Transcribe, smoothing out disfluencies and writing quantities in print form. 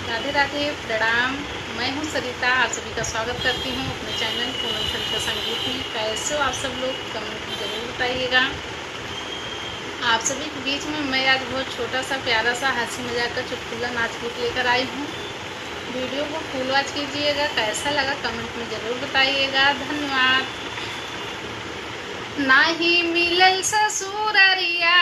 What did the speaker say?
राधे राधे, प्रणाम। मैं हूं सरिता, आप सभी का स्वागत करती हूं अपने चैनल पूनम सरिता संगीत में। कैसे हो आप सब लोग, कमेंट में ज़रूर बताइएगा। आप सभी के बीच में मैं आज बहुत छोटा सा प्यारा सा हंसी मजाक का चुटकुला नाच गीत लेकर आई हूँ। वीडियो को फुल वॉच कीजिएगा, कैसा लगा कमेंट में ज़रूर बताइएगा। धन्यवाद। नाही मिलल ससुररिया